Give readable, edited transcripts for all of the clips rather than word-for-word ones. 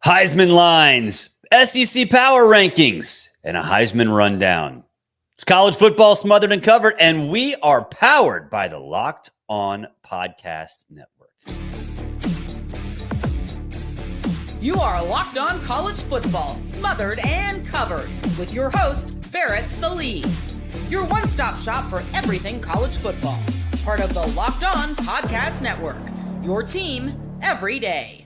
Heisman lines, SEC power rankings, and a Heisman rundown. It's college football smothered and covered, and we are powered by the Locked On Podcast Network. You are Locked On College Football, smothered and covered, with your host, Barrett, Sallee. Your one-stop shop for everything college football. Part of the Locked On Podcast Network. Your team every day.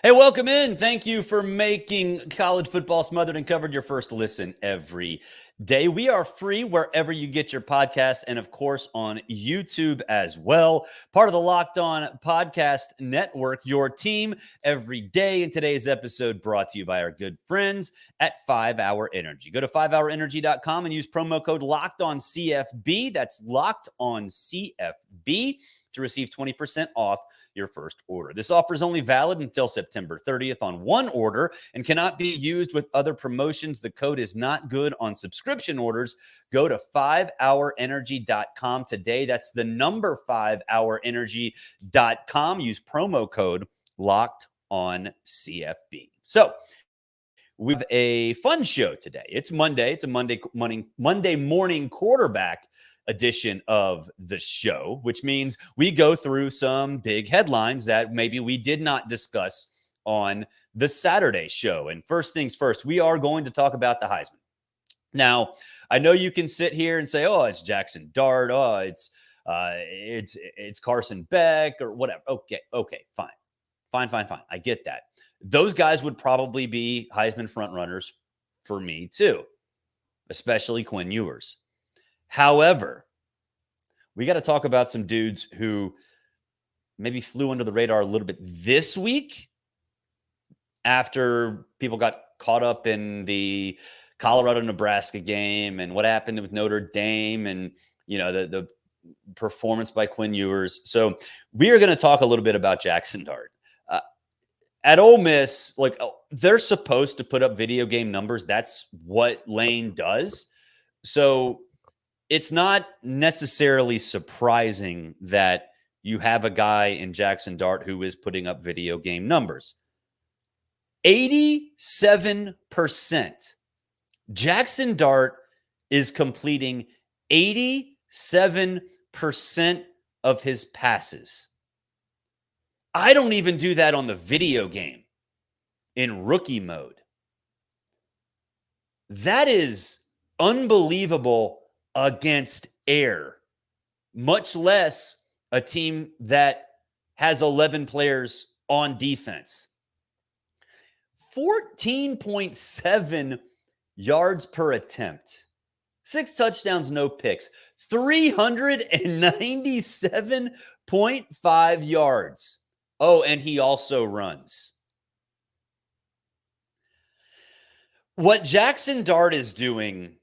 Hey, welcome in. Thank you for making college football smothered and covered your first listen every day. We are free wherever you get your podcast and, of course, on YouTube as well. Part of the Locked On Podcast Network, your team every day. And today's episode brought to you by our good friends at 5 Hour Energy. Go to 5hourenergy.com and use promo code LOCKEDONCFB. That's LOCKEDONCFB to receive 20% off your first order. This offer is only valid until September 30th on one order and cannot be used with other promotions. The code is not good on subscription orders. Go to 5hourenergy.com today. That's the number 5hourenergy.com. Use promo code LOCKEDONCFB. So we have a fun show today. It's Monday. It's a Monday morning quarterback edition of the show, which means we go through some big headlines that maybe we did not discuss on the Saturday show. And first things first, we are going to talk about the Heisman. Now, I know you can sit here and say, "Oh, it's Jackson Dart. Oh, it's Carson Beck or whatever." Okay, fine. I get that. Those guys would probably be Heisman frontrunners for me too, especially Quinn Ewers. However, we got to talk about some dudes who maybe flew under the radar a little bit this week after people got caught up in the Colorado-Nebraska game and what happened with Notre Dame and, the performance by Quinn Ewers. So we are going to talk a little bit about Jackson Dart. At Ole Miss, they're supposed to put up video game numbers. That's what Lane does. So it's not necessarily surprising that you have a guy in Jackson Dart who is putting up video game numbers. 87%. Jackson Dart is completing 87% of his passes. I don't even do that on the video game in rookie mode. That is unbelievable against air, much less a team that has 11 players on defense. 14.7 yards per attempt, 6 touchdowns, no picks, 397.5 yards. Oh, and he also runs. What Jackson Dart is doing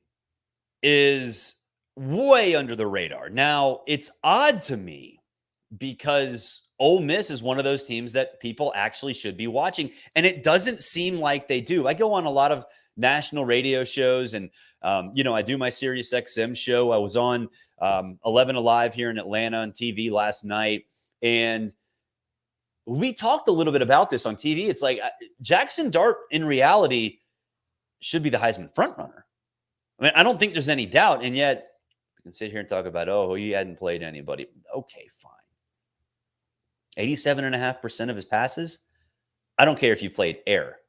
is way under the radar. Now, it's odd to me because Ole Miss is one of those teams that people actually should be watching, and it doesn't seem like they do. I go on a lot of national radio shows, and I do my Sirius XM show. I was on 11 Alive here in Atlanta on TV last night, and we talked a little bit about this on TV. It's like Jackson Dart, in reality, should be the Heisman frontrunner. I mean, I don't think there's any doubt, and yet we can sit here and talk about, he hadn't played anybody. Okay, fine. 87.5% of his passes? I don't care if you played air.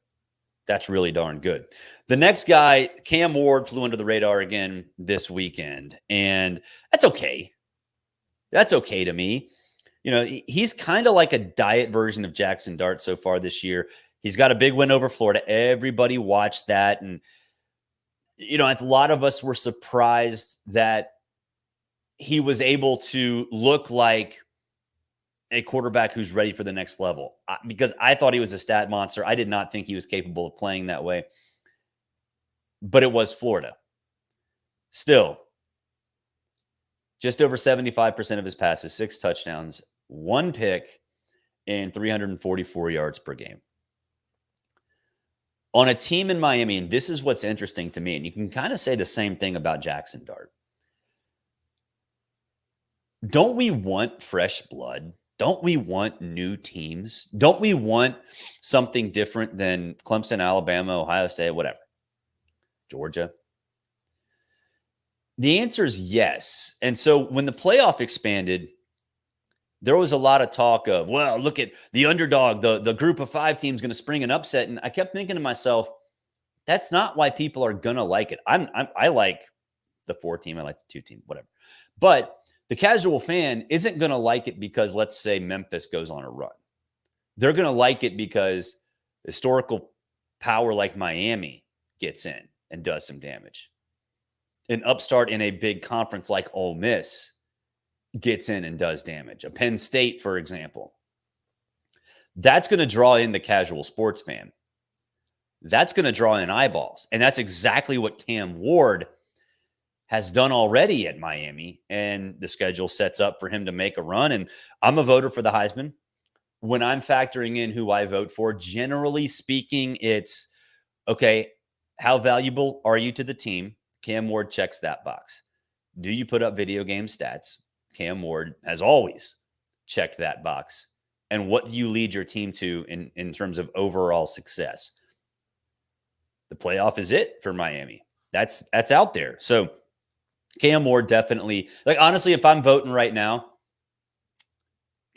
That's really darn good. The next guy, Cam Ward, flew under the radar again this weekend, and that's okay. That's okay to me. He's kind of like a diet version of Jackson Dart so far this year. He's got a big win over Florida. Everybody watched that, and a lot of us were surprised that he was able to look like a quarterback who's ready for the next level, because I thought he was a stat monster. I did not think he was capable of playing that way, but it was Florida. Still, just over 75% of his passes, 6 touchdowns, 1 pick, and 344 yards per game. On a team in Miami, and this is what's interesting to me, and you can kind of say the same thing about Jackson Dart. Don't we want fresh blood? Don't we want new teams? Don't we want something different than Clemson, Alabama, Ohio State, whatever, Georgia? The answer is yes. And so when the playoff expanded, there was a lot of talk of, well, look at the underdog, the group of 5 teams going to spring an upset. And I kept thinking to myself, that's not why people are going to like it. I like the 4 team. I like the 2 team, whatever. But the casual fan isn't going to like it because, let's say, Memphis goes on a run. They're going to like it because historical power like Miami gets in and does some damage. An upstart in a big conference like Ole Miss gets in and does damage. A Penn State, for example. That's going to draw in the casual sports fan. That's going to draw in eyeballs. And that's exactly what Cam Ward has done already at Miami, and the schedule sets up for him to make a run. And I'm a voter for the Heisman. When I'm factoring in who I vote for, generally speaking, it's, okay, how valuable are you to the team? Cam Ward checks that box. Do you put up video game stats? Cam Ward has always checked that box. And what do you lead your team to in terms of overall success? The playoff is it for Miami. That's out there. So Cam Ward definitely, like, honestly, if I'm voting right now,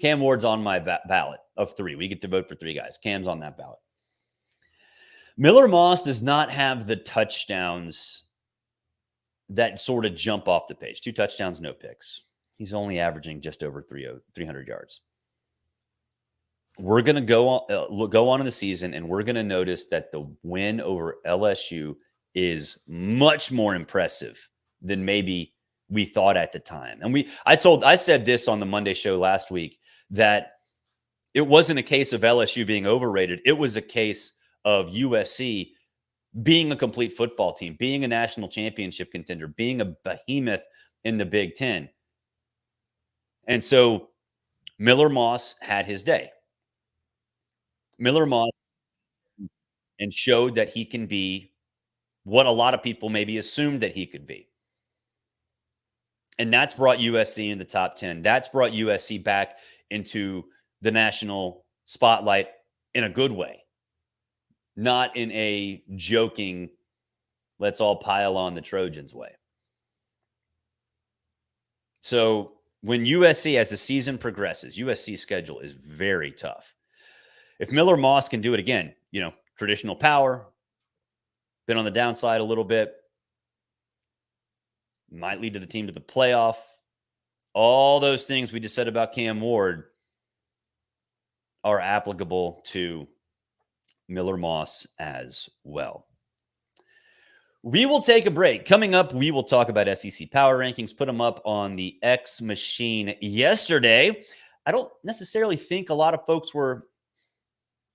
Cam Ward's on my ballot of 3. We get to vote for 3 guys. Cam's on that ballot. Miller Moss does not have the touchdowns that sort of jump off the page. 2 touchdowns, no picks. He's only averaging just over 300 yards. We're going to go on in the season, and we're going to notice that the win over LSU is much more impressive than maybe we thought at the time. And I said this on the Monday show last week, that it wasn't a case of LSU being overrated. It was a case of USC being a complete football team, being a national championship contender, being a behemoth in the Big Ten. And so Miller Moss had his day. Miller Moss and showed that he can be what a lot of people maybe assumed that he could be. And that's brought USC in the top 10. That's brought USC back into the national spotlight in a good way, not in a joking, let's all pile on the Trojans way. So when USC, as the season progresses, USC's schedule is very tough. If Miller Moss can do it again, traditional power, been on the downside a little bit, might lead to the team to the playoff. All those things we just said about Cam Ward are applicable to Miller Moss as well. We will take a break. Coming up, we will talk about SEC power rankings, put them up on the X machine yesterday. I don't necessarily think a lot of folks were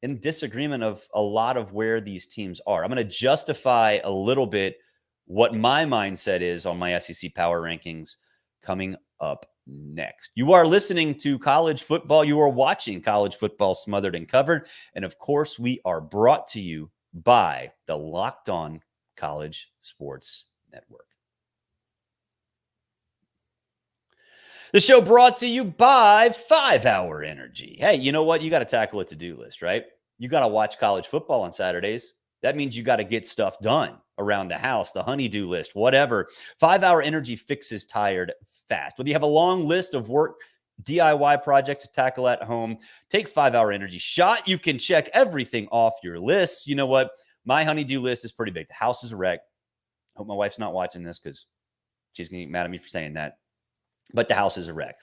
in disagreement of a lot of where these teams are. I'm going to justify a little bit what my mindset is on my SEC power rankings coming up next. You are listening to College Football. You are watching College Football Smothered and Covered. And of course, we are brought to you by the Locked On College Sports Network. The show brought to you by 5 Hour Energy. Hey, you know what? You got to tackle a to-do list, right? You got to watch college football on Saturdays. That means you got to get stuff done around the house, the honey-do list, whatever. 5 Hour Energy fixes tired fast. Whether you have a long list of work, DIY projects to tackle at home, take 5 Hour Energy shot. You can check everything off your list. You know what? My honey-do list is pretty big. The house is a wreck. I hope my wife's not watching this because she's going to get mad at me for saying that. But the house is a wreck.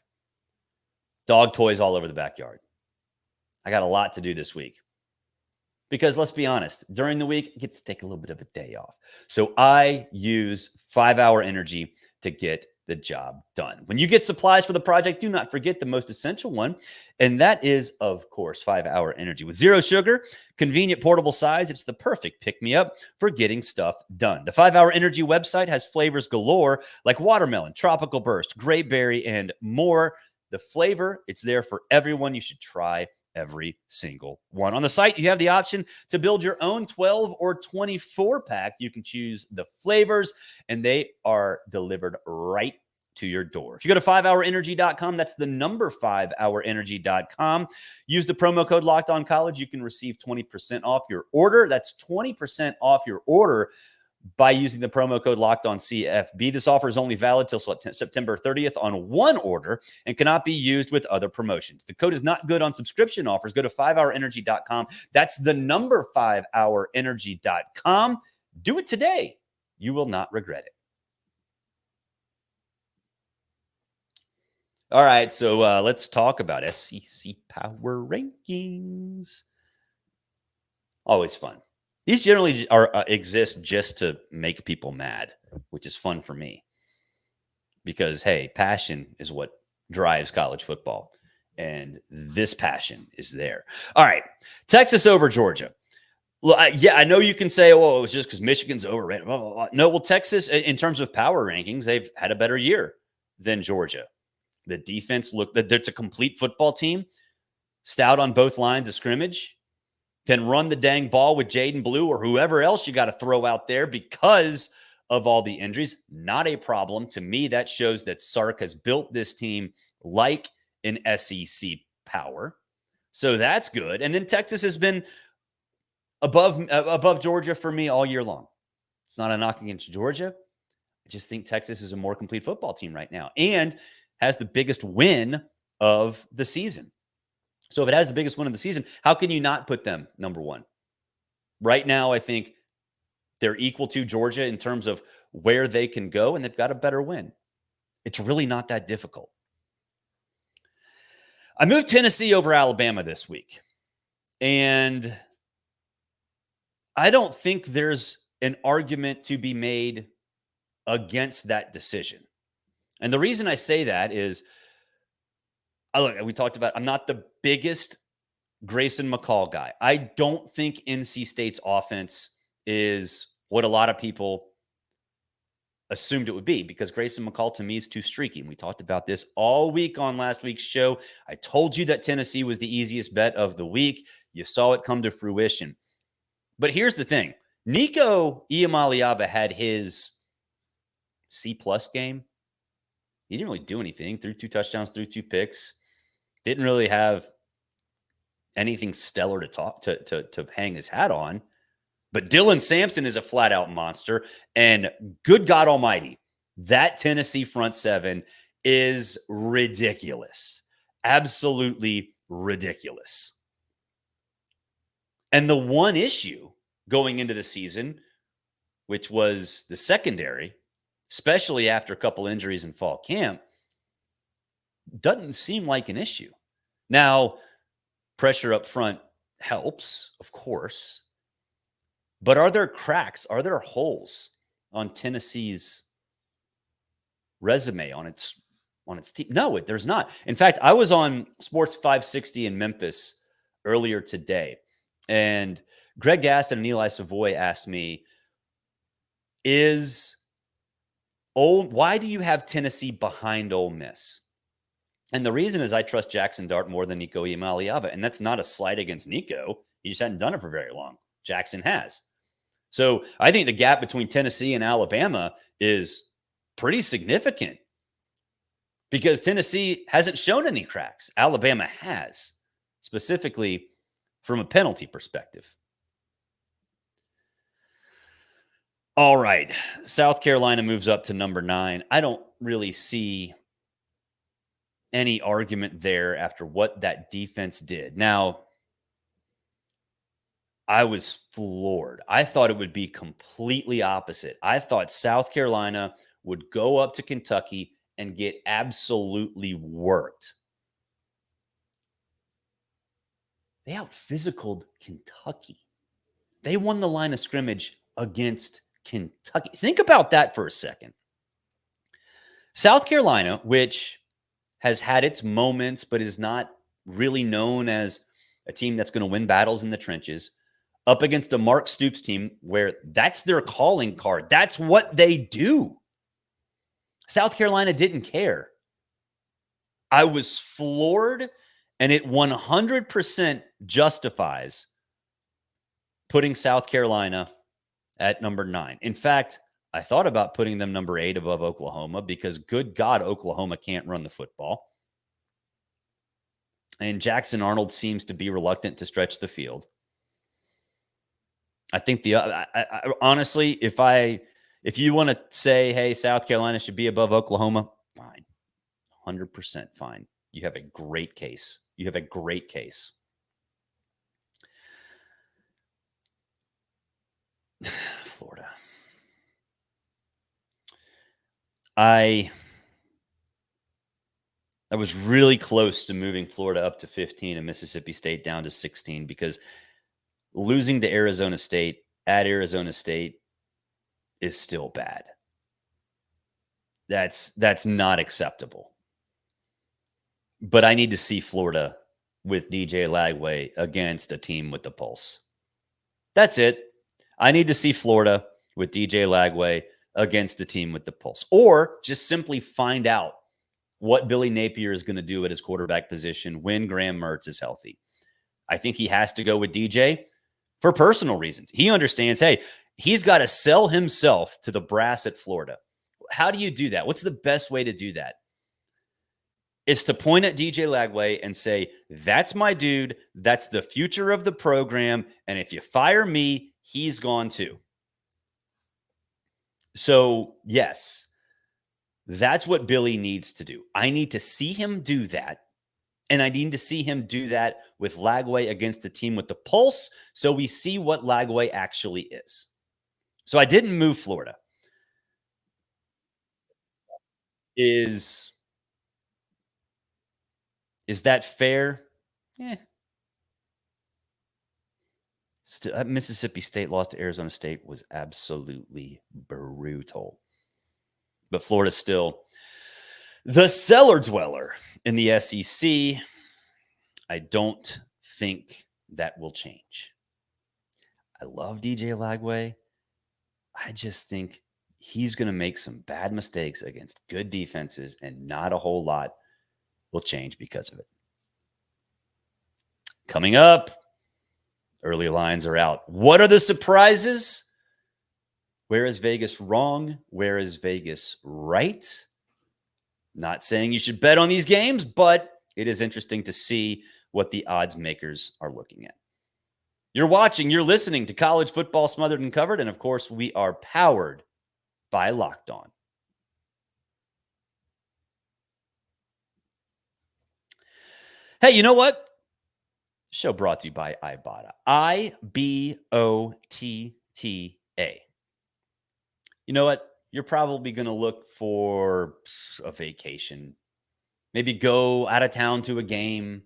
Dog toys all over the backyard. I got a lot to do this week. Because let's be honest, during the week, I get to take a little bit of a day off. So I use 5 Hour Energy to get the job done. When you get supplies for the project, do not forget the most essential one. And that is, of course, 5 Hour Energy. With zero sugar, convenient portable size, it's the perfect pick-me-up for getting stuff done. The 5 Hour Energy website has flavors galore like watermelon, tropical burst, grape berry, and more. The flavor, it's there for everyone. You should try every single one. On the site, you have the option to build your own 12 or 24 pack. You can choose the flavors, and they are delivered right to your door. If you go to 5hourenergy.com, that's the number 5hourenergy.com. Use the promo code LOCKEDONCOLLEGE. You can receive 20% off your order. That's 20% off your order by using the promo code LOCKEDONCFB. This offer is only valid till September 30th on one order and cannot be used with other promotions. The code is not good on subscription offers. Go to 5hourenergy.com. That's the number 5hourenergy.com. Do it today. You will not regret it. All right, so let's talk about SEC Power Rankings. Always fun. These generally exist just to make people mad, which is fun for me. Because, hey, passion is what drives college football. And this passion is there. All right, Texas over Georgia. Well, yeah, I know you can say, well, it was just because Michigan's overrated. Blah, blah, blah. No, well, Texas, in terms of power rankings, they've had a better year than Georgia. The defense it's a complete football team, stout on both lines of scrimmage, can run the dang ball with Jaden Blue or whoever else you got to throw out there because of all the injuries. Not a problem. To me, that shows that Sark has built this team like an SEC power. So that's good. And then Texas has been above Georgia for me all year long. It's not a knock against Georgia. I just think Texas is a more complete football team right now and has the biggest win of the season. So if it has the biggest win of the season, how can you not put them number one? Right now, I think they're equal to Georgia in terms of where they can go, and they've got a better win. It's really not that difficult. I moved Tennessee over Alabama this week, and I don't think there's an argument to be made against that decision. And the reason I say that is, we talked about, I'm not the biggest Grayson McCall guy. I don't think NC State's offense is what a lot of people assumed it would be, because Grayson McCall to me is too streaky. And we talked about this all week on last week's show. I told you that Tennessee was the easiest bet of the week. You saw it come to fruition. But here's the thing. Nico Iamaleava had his C-plus game. He didn't really do anything. Threw 2 touchdowns, threw 2 picks. Didn't really have anything stellar to hang his hat on. But Dylan Sampson is a flat-out monster. And good God almighty, that Tennessee front seven is ridiculous. Absolutely ridiculous. And the one issue going into the season, which was the secondary, especially after a couple injuries in fall camp, doesn't seem like an issue. Now, pressure up front helps, of course. But are there cracks? Are there holes on Tennessee's resume, on its team? No, there's not. In fact, I was on Sports 560 in Memphis earlier today, and Greg Gaston and Eli Savoy asked me, why do you have Tennessee behind Ole Miss? And the reason is I trust Jackson Dart more than Nico Iamaleava. And that's not a slight against Nico. He just hadn't done it for very long. Jackson has. So I think the gap between Tennessee and Alabama is pretty significant because Tennessee hasn't shown any cracks. Alabama has, specifically from a penalty perspective. All right. South Carolina moves up to number 9. I don't really see any argument there after what that defense did. Now, I was floored. I thought it would be completely opposite. I thought South Carolina would go up to Kentucky and get absolutely worked. They out-physicaled Kentucky. They won the line of scrimmage against Kentucky. Think about that for a second. South Carolina, which has had its moments, but is not really known as a team that's going to win battles in the trenches, up against a Mark Stoops team where that's their calling card. That's what they do. South Carolina didn't care. I was floored, and it 100% justifies putting South Carolina at number 9. In fact, I thought about putting them number 8 above Oklahoma because, good God, Oklahoma can't run the football. And Jackson Arnold seems to be reluctant to stretch the field. I think honestly, if you want to say, hey, South Carolina should be above Oklahoma, fine. 100% fine. You have a great case. Florida. I was really close to moving Florida up to 15 and Mississippi State down to 16 because losing to Arizona State at Arizona State is still bad. That's not acceptable. But I need to see Florida with DJ Lagway against a team with the pulse. That's it. I need to see Florida with DJ Lagway against a team with the pulse. Or just simply find out what Billy Napier is going to do at his quarterback position when Graham Mertz is healthy. I think he has to go with DJ for personal reasons. He understands, hey, he's got to sell himself to the brass at Florida. How do you do that? What's the best way to do that? It's to point at DJ Lagway and say, that's my dude. That's the future of the program. And if you fire me, he's gone too. So, yes, that's what Billy needs to do. I need to see him do that. And I need to see him do that with Lagway against a team with the pulse so we see what Lagway actually is. So I didn't move Florida. Is that fair? Still, Mississippi State loss to Arizona State was absolutely brutal. But Florida's still the cellar dweller in the SEC. I don't think that will change. I love DJ Lagway. I just think he's going to make some bad mistakes against good defenses, and not a whole lot will change because of it. Coming up, early lines are out. What are the surprises? Where is Vegas wrong? Where is Vegas right? Not saying you should bet on these games, but it is interesting to see what the odds makers are looking at. You're listening to College Football Smothered and Covered, and of course, we are powered by Locked On. Hey, you know what? Show brought to you by Ibotta. Ibotta. You know what? You're probably going to look for a vacation. Maybe go out of town to a game.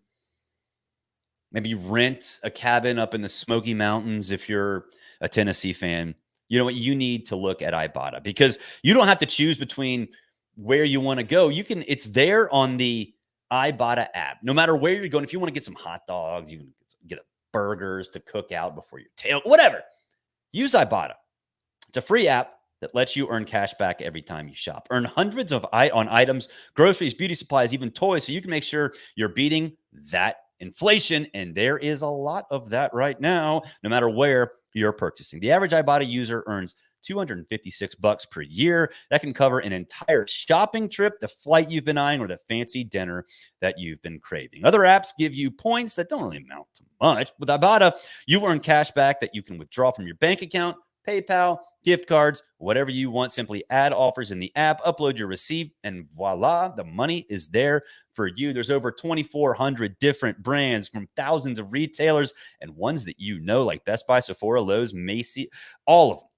Maybe rent a cabin up in the Smoky Mountains if you're a Tennessee fan. You know what? You need to look at Ibotta because you don't have to choose between where you want to go. It's there on the Ibotta app. No matter where you're going, if you want to get some hot dogs, you can get burgers to cook out before your tail, whatever. Use Ibotta. It's a free app that lets you earn cash back every time you shop. Earn hundreds on items, groceries, beauty supplies, even toys, so you can make sure you're beating that inflation. And there is a lot of that right now, no matter where you're purchasing. The average Ibotta user earns $256 per year. That can cover an entire shopping trip, the flight you've been eyeing, or the fancy dinner that you've been craving. Other apps give you points that don't really amount to much. With Ibotta, you earn cash back that you can withdraw from your bank account, PayPal, gift cards, whatever you want. Simply add offers in the app, upload your receipt, and voila, the money is there for you. There's over 2,400 different brands from thousands of retailers and ones that you know, like Best Buy, Sephora, Lowe's, Macy's, all of them.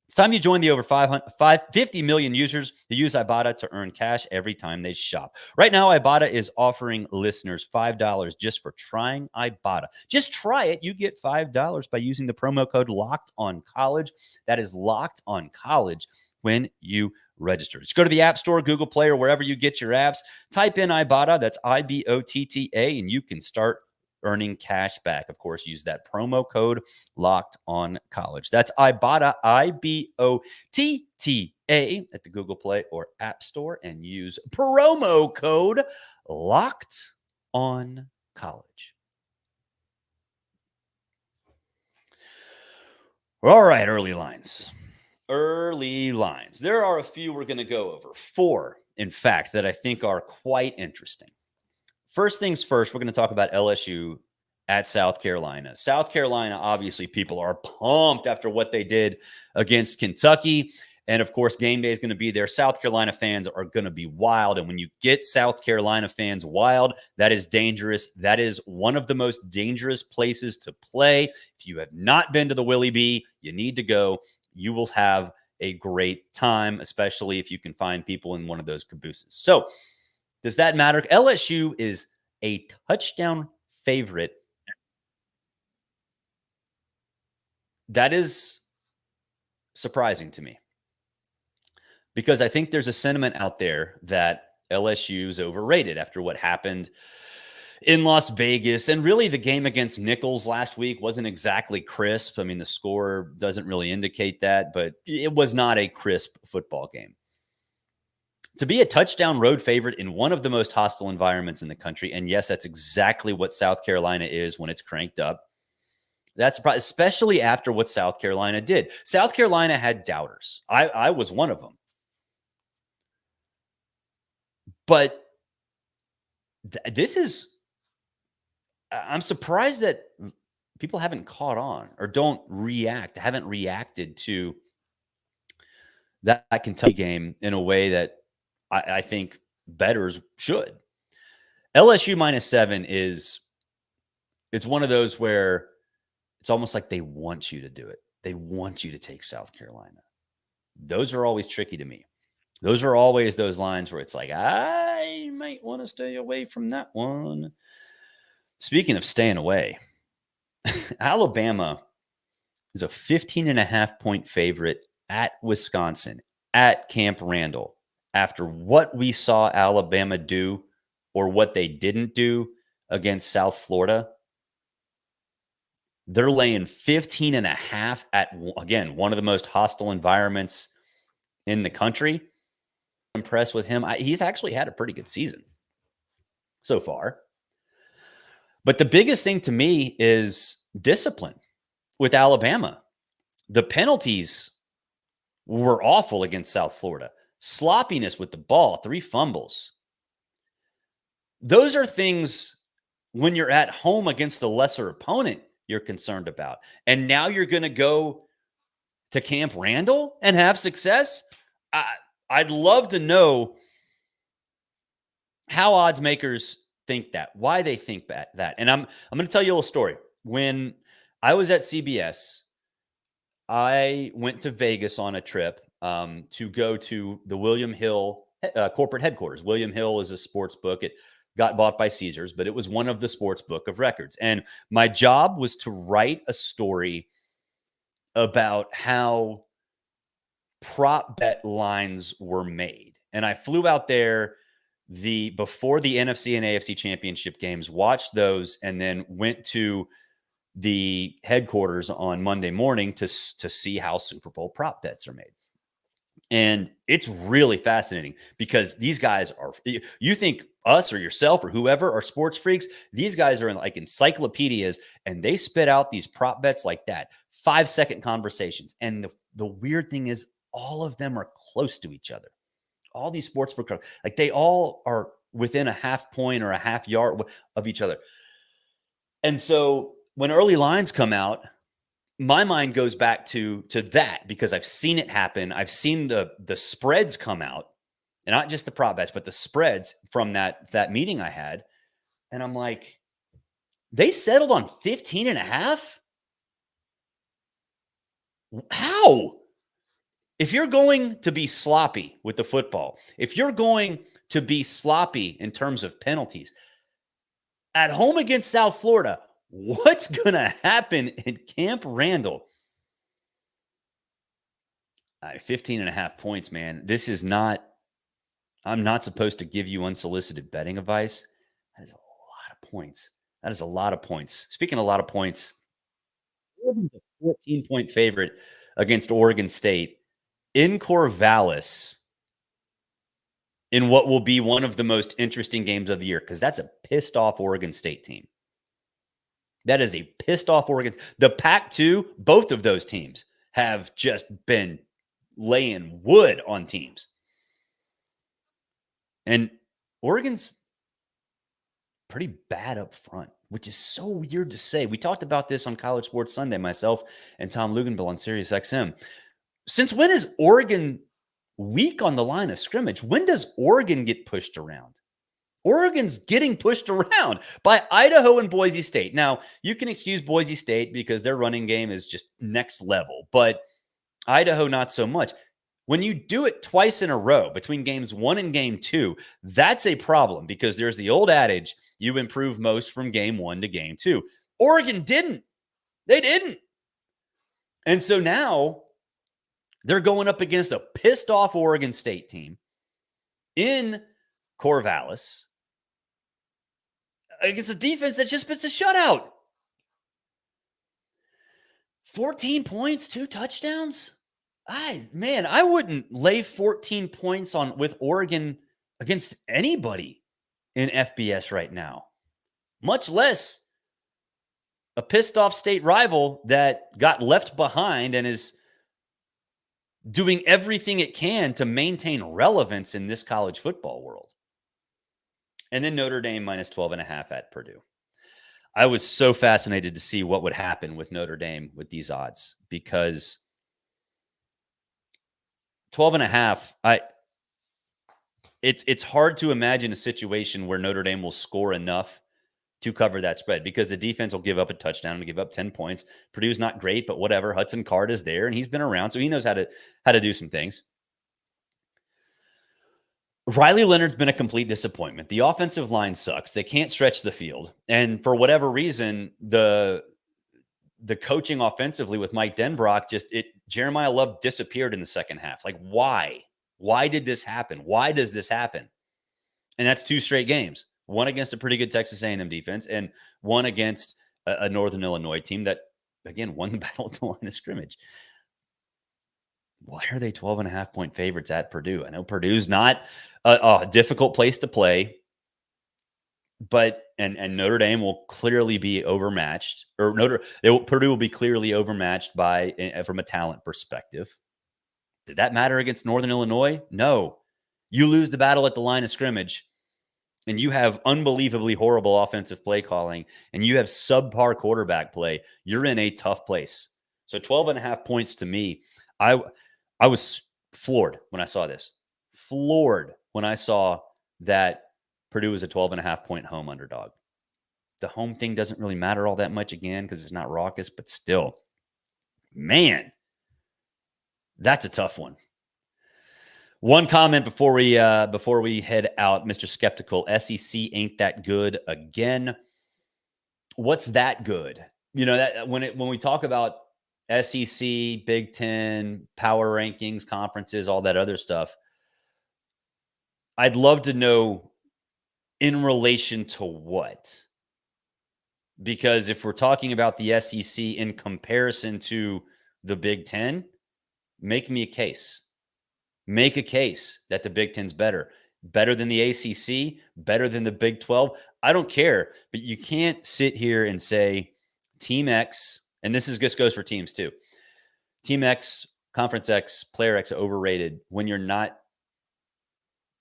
It's time you join the over 50 million users who use Ibata to earn cash every time they shop. Right now, Ibata is offering listeners $5 just for trying Ibata. Just try it. You get $5 by using the promo code LOCKEDONCOLLEGE. That is Locked On College when you register. Just go to the App Store, Google Play, or wherever you get your apps. Type in Ibata, that's Ibotta, and you can start earning cash back. Of course, use that promo code Locked On College. That's Ibata, Ibotta, at the Google Play or App Store, and use promo code Locked On College. All right, early lines. Early lines. There are a few we're going to go over. 4, in fact, that I think are quite interesting. First things first, we're going to talk about LSU at South Carolina. South Carolina, obviously, people are pumped after what they did against Kentucky. And of course, game day is going to be there. South Carolina fans are going to be wild. And when you get South Carolina fans wild, that is dangerous. That is one of the most dangerous places to play. If you have not been to the Willie B, you need to go. You will have a great time, especially if you can find people in one of those cabooses. So, does that matter? LSU is a touchdown favorite. That is surprising to me because I think there's a sentiment out there that LSU is overrated after what happened in Las Vegas. And really, the game against Nichols last week wasn't exactly crisp. I mean, the score doesn't really indicate that, but it was not a crisp football game. To be a touchdown road favorite in one of the most hostile environments in the country, and yes, that's exactly what South Carolina is when it's cranked up. That's especially after what South Carolina did. South Carolina had doubters. I was one of them. But this is, I'm surprised that people haven't caught on or haven't reacted to that Kentucky game in a way that I think bettors should. LSU -7 it's one of those where it's almost like they want you to do it. They want you to take South Carolina. Those are always tricky to me. Those are always those lines where it's like, I might want to stay away from that one. Speaking of staying away, Alabama is a 15.5-point favorite at Wisconsin, at Camp Randall. After what we saw Alabama do or what they didn't do against South Florida, they're laying 15.5 at, again, one of the most hostile environments in the country. I'm impressed with him. He's actually had a pretty good season so far. But the biggest thing to me is discipline with Alabama. The penalties were awful against South Florida. Sloppiness with the ball, 3 fumbles. Those are things when you're at home against a lesser opponent you're concerned about. And now you're going to go to Camp Randall and have success? I'd love to know how odds makers think that, why they think that. And I'm going to tell you a little story. When I was at CBS, I went to Vegas on a trip to go to the William Hill corporate headquarters. William Hill is a sports book. It got bought by Caesars, but it was one of the sports book of records. And my job was to write a story about how prop bet lines were made. And I flew out there before the NFC and AFC championship games, watched those, and then went to the headquarters on Monday morning to see how Super Bowl prop bets are made. And it's really fascinating because these guys are, you think us or yourself or whoever are sports freaks, these guys are in like encyclopedias and they spit out these prop bets like that, 5-second conversations. And the weird thing is all of them are close to each other. All these sports book, like they all are within a half point or a half yard of each other. And so when early lines come out, my mind goes back to that because I've seen it happen. I've seen the spreads come out, and not just the prop bets, but the spreads from that meeting I had. And I'm like, they settled on 15.5? How? If you're going to be sloppy with the football, if you're going to be sloppy in terms of penalties, at home against South Florida, what's going to happen in Camp Randall? 15.5 points, man. This is not, I'm not supposed to give you unsolicited betting advice. That is a lot of points. That is a lot of points. Speaking of a lot of points, Oregon's a 14-point favorite against Oregon State in Corvallis in what will be one of the most interesting games of the year because that's a pissed off Oregon State team. That is a pissed off Oregon. The Pac-2, both of those teams have just been laying wood on teams. And Oregon's pretty bad up front, which is so weird to say. We talked about this on College Sports Sunday, myself and Tom Luganbill on Sirius XM. Since when is Oregon weak on the line of scrimmage? When does Oregon get pushed around? Oregon's getting pushed around by Idaho and Boise State. Now, you can excuse Boise State because their running game is just next level, but Idaho, not so much. When you do it twice in a row between games 1 and game 2, that's a problem because there's the old adage, you improve most from game 1 to game 2. Oregon didn't. They didn't. And so now they're going up against a pissed off Oregon State team in Corvallis against a defense that just spits a shutout. 14 points, 2 touchdowns. I wouldn't lay 14 points on with Oregon against anybody in FBS right now, much less a pissed off state rival that got left behind and is doing everything it can to maintain relevance in this college football world. And then Notre Dame minus 12.5 at Purdue. I was so fascinated to see what would happen with Notre Dame with these odds because 12.5, it's hard to imagine a situation where Notre Dame will score enough to cover that spread because the defense will give up a touchdown and give up 10 points. Purdue's not great, but whatever. Hudson Card is there and he's been around, so he knows how to do some things. Riley Leonard's been a complete disappointment. The offensive line sucks. They can't stretch the field. And for whatever reason, the coaching offensively with Mike Denbrock, Jeremiah Love disappeared in the second half. Like, why? Why did this happen? Why does this happen? And that's 2 straight games. One against a pretty good Texas A&M defense and one against a Northern Illinois team that, again, won the battle at the line of scrimmage. Why are they 12.5 point favorites at Purdue? I know Purdue's not a difficult place to play, but and Notre Dame will clearly be overmatched, or Purdue will be clearly overmatched from a talent perspective. Did that matter against Northern Illinois? No. You lose the battle at the line of scrimmage, and you have unbelievably horrible offensive play calling, and you have subpar quarterback play. You're in a tough place. So 12.5 points to me, I was floored when I saw this. Floored when I saw that Purdue was a 12.5 point home underdog. The home thing doesn't really matter all that much again because it's not raucous, but still, man, that's a tough one. One comment before we head out, Mr. Skeptical, SEC ain't that good again. What's that good? You know, that when we talk about SEC, Big Ten, power rankings, conferences, all that other stuff, I'd love to know in relation to what. Because if we're talking about the SEC in comparison to the Big Ten, make me a case. Make a case that the Big Ten's better than the ACC, better than the Big 12. I don't care, but you can't sit here and say Team X, and this just goes for teams too. Team X, Conference X, Player X overrated when you're not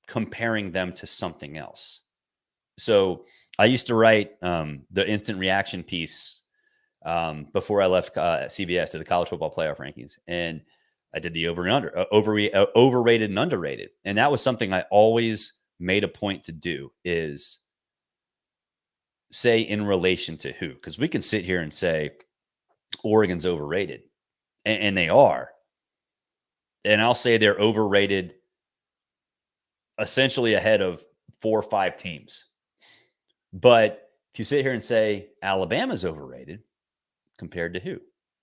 comparing them to something else. So I used to write the instant reaction piece before I left CBS to the college football playoff rankings, and I did the over and under, overrated and underrated. And that was something I always made a point to do, is say in relation to who, because we can sit here and say Oregon's overrated, and they are. And I'll say they're overrated essentially ahead of 4 or 5 teams. But if you sit here and say Alabama's overrated compared to who?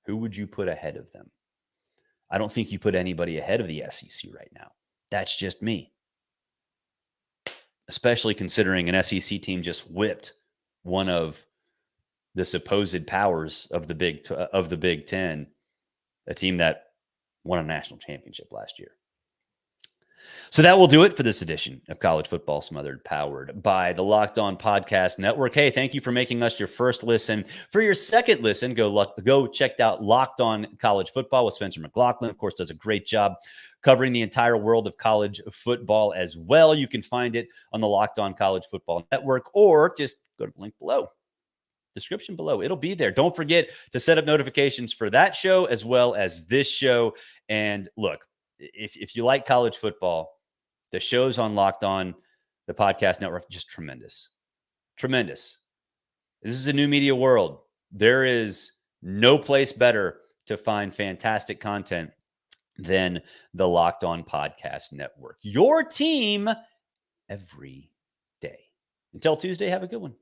Who would you put ahead of them? I don't think you put anybody ahead of the SEC right now. That's just me. Especially considering an SEC team just whipped one of the supposed powers of the Big Ten, a team that won a national championship last year. So that will do it for this edition of College Football Smothered, powered by the Locked On Podcast Network. Hey, thank you for making us your first listen. For your second listen, go check out Locked On College Football with Spencer McLaughlin. Of course, does a great job covering the entire world of college football as well. You can find it on the Locked On College Football Network, or just go to the link below. Description below. It'll be there. Don't forget to set up notifications for that show as well as this show. And look, if you like college football, the shows on Locked On, the podcast network, just tremendous. Tremendous. This is a new media world. There is no place better to find fantastic content than the Locked On Podcast Network. Your team every day. Until Tuesday, have a good one.